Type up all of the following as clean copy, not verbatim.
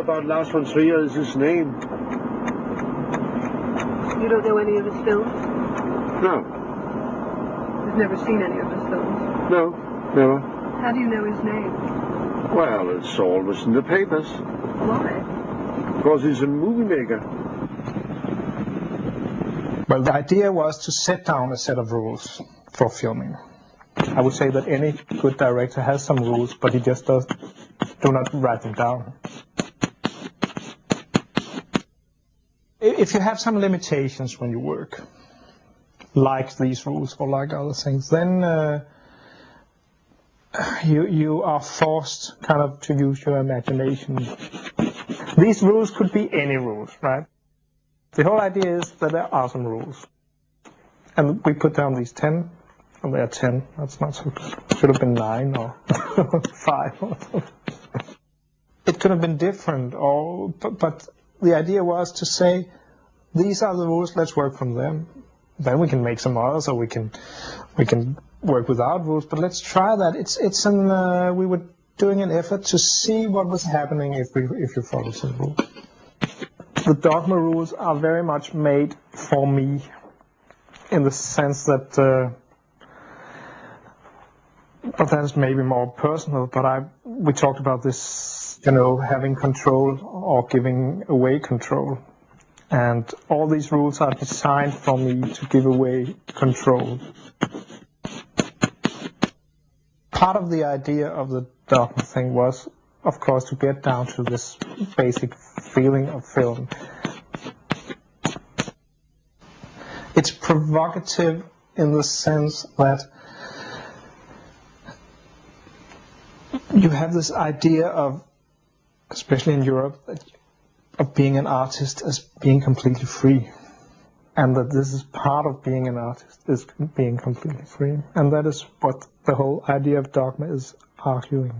about Lars von Trier is his name. You don't know any of his films? No. You've never seen any of his films? No, never. How do you know his name? Well, it's always in the papers. Why? Because he's a movie maker. Well, the idea was to set down a set of rules for filming. I would say that any good director has some rules, but he just do not write them down. If you have some limitations when you work, like these rules or like other things, then you are forced kind of to use your imagination. These rules could be any rules, right? The whole idea is that there are some rules. And we put down these 10, and there are 10. That's not so good. It should have been 9 or 5 or something. It could have been different, but the idea was to say, these are the rules, let's work from them. Then we can make some others, or we can work without rules, but let's try that. We were doing an effort to see what was happening if you follow some rules. The Dogma rules are very much made for me, in the sense that, but that's maybe more personal, but we talked about this, having control or giving away control. And all these rules are designed for me to give away control. Part of the idea of the Dogma thing was, of course, to get down to this basic feeling of film. It's provocative in the sense that you have this idea of, especially in Europe, of being an artist as being completely free. And that this is part of being an artist, is being completely free. And that is what the whole idea of Dogma is arguing.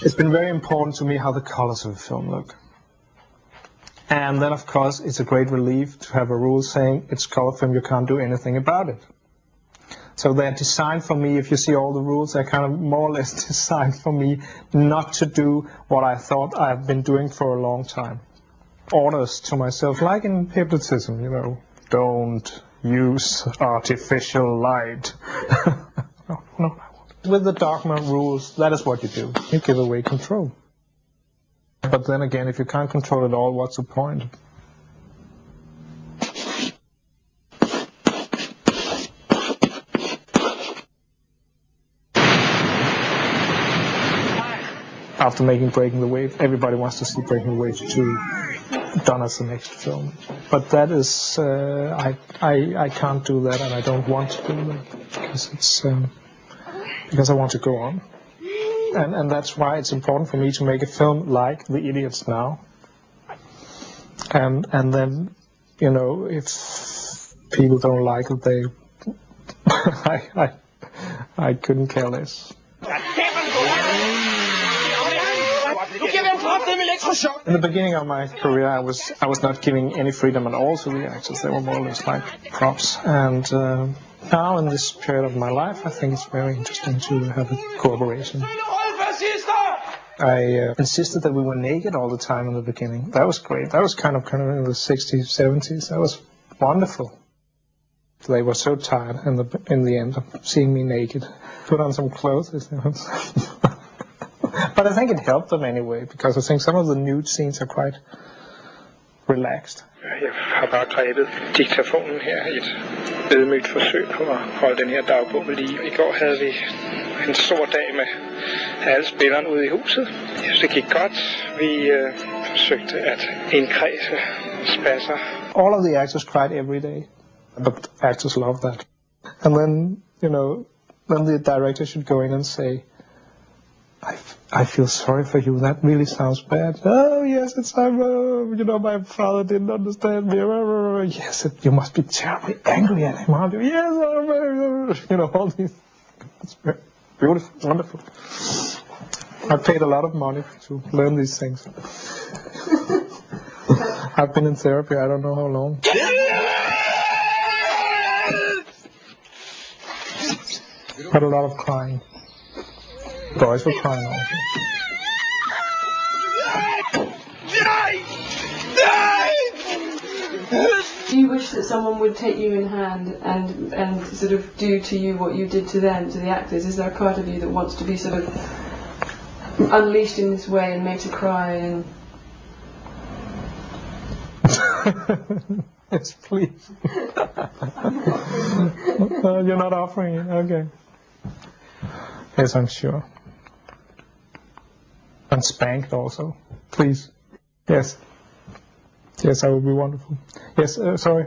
It's been very important to me how the colors of a film look. And then, of course, it's a great relief to have a rule saying it's color film, you can't do anything about it. So they're designed for me, if you see all the rules, they're kind of more or less designed for me not to do what I thought I've been doing for a long time. Orders to myself, like in hypnotism, don't use artificial light. No. With the Dogma rules, that is what you do. You give away control. But then again, if you can't control it all, what's the point? After making Breaking the Wave, everybody wants to see Breaking the Wave 2 done as the next film. But that is, I can't do that, and I don't want to do that, because I want to go on. And that's why it's important for me to make a film like The Idiots now. And then, if people don't like it, I couldn't care less. In the beginning of my career, I was not giving any freedom at all to the actors. They were more or less like props. And now, in this period of my life, I think it's very interesting to have a cooperation. I insisted that we were naked all the time in the beginning. That was great. That was kind of in the 60s, 70s. That was wonderful. They were so tired in the end of seeing me naked. Put on some clothes. But I think it helped them anyway, because I think some of the nude scenes are quite relaxed. Jeg har bare grebet diktafonen her i et ydmygt forsøg på at holde den her dagbog ved lige. I går havde vi en stor dag med alle spillerne ude i huset. Jeg synes, det gik godt. Vi forsøgte at indkredse spasser. All of the actors cried every day, but actors love that. And then, then the director should go in and say, I feel sorry for you. That really sounds bad. Oh, yes, my father didn't understand me. Yes, you must be terribly angry at him, aren't you? Yes, all these. It's beautiful, wonderful. I paid a lot of money to learn these things. I've been in therapy, I don't know how long. But a lot of crying. Boys were crying also. Do you wish that someone would take you in hand and sort of do to you what you did to them, to the actors? Is there a part of you that wants to be sort of unleashed in this way and made to cry and... Yes, please. You're not offering it? Okay. Yes, I'm sure. And spanked also. Please. Yes. Yes, that would be wonderful. Yes, sorry.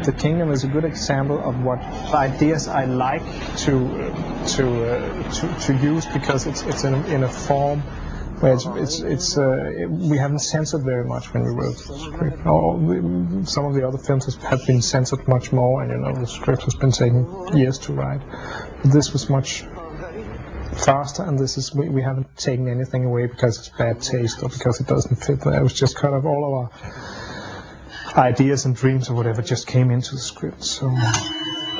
The Kingdom is a good example of what ideas I like to use, because it's in a form where we haven't censored very much when we wrote the script. Some of the other films have been censored much more, and the script has been taking years to write. But this was much faster, and we haven't taken anything away because it's bad taste or because it doesn't fit there. It was just kind of all of our ideas and dreams or whatever just came into the script. So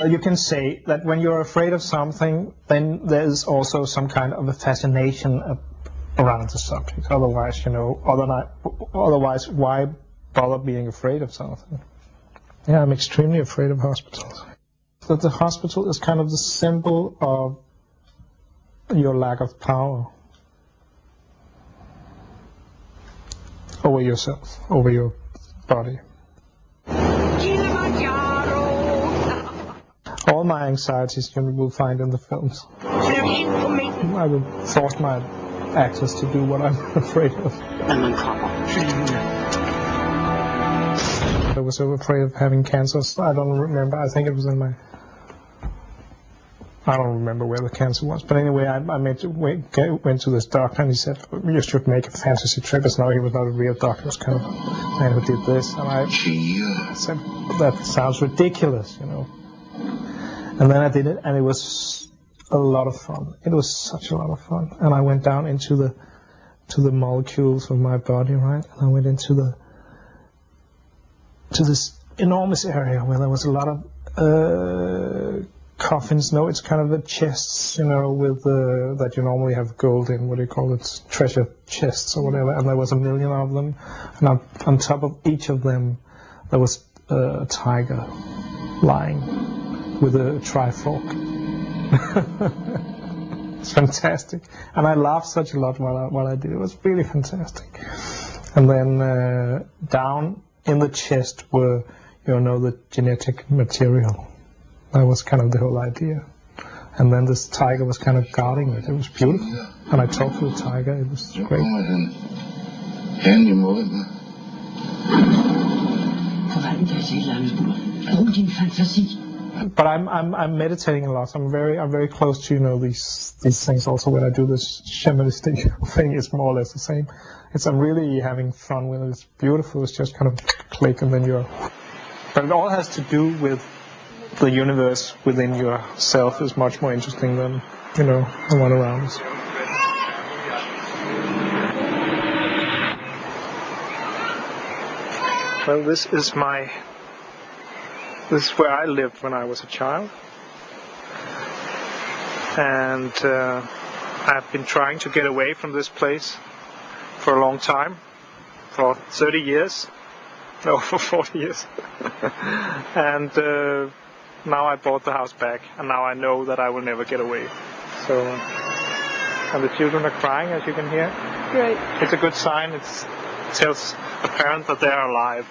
you can say that when you're afraid of something, then there's also some kind of a fascination around the subject. Otherwise, otherwise, why bother being afraid of something? Yeah, I'm extremely afraid of hospitals. That the hospital is kind of the symbol of your lack of power over yourself, over your body. All my anxieties you will find in the films. I will force my actors to do what I'm afraid of. I was so afraid of having cancer. I don't remember. I think it was in my... I don't remember where the cancer was. But anyway, I went to this doctor, and he said, you should make a fantasy trip. As now he was not a real doctor. He was kind of a man who did this. And I said, that sounds ridiculous, And then I did it, and it was a lot of fun. It was such a lot of fun. And I went down into the molecules of my body, right? And I went into this enormous area where there was a lot of coffins. No, it's kind of the chests, with that you normally have gold in. What do you call it? Treasure chests or whatever. And there was 1 million of them. And on top of each of them, there was a tiger lying with a trifork. It's fantastic, and I laughed such a lot while I did it. It was really fantastic. And then down in the chest were, the genetic material. That was kind of the whole idea. And then this tiger was kind of guarding it. It was beautiful. And I talked to the tiger. It was great. But I'm meditating a lot. I'm very close to these things. Also, when I do this shamanistic thing, it's more or less the same. I'm really having fun with it. It's beautiful. It's just kind of click, and then you're. But it all has to do with the universe within yourself. Is much more interesting than the one around us. Well, this is where I lived when I was a child, and I've been trying to get away from this place for a long time, for 30 years, no, for 40 years, and now I bought the house back, and now I know that I will never get away. So, and the children are crying, as you can hear. Great. It's a good sign. It tells the parent that they are alive.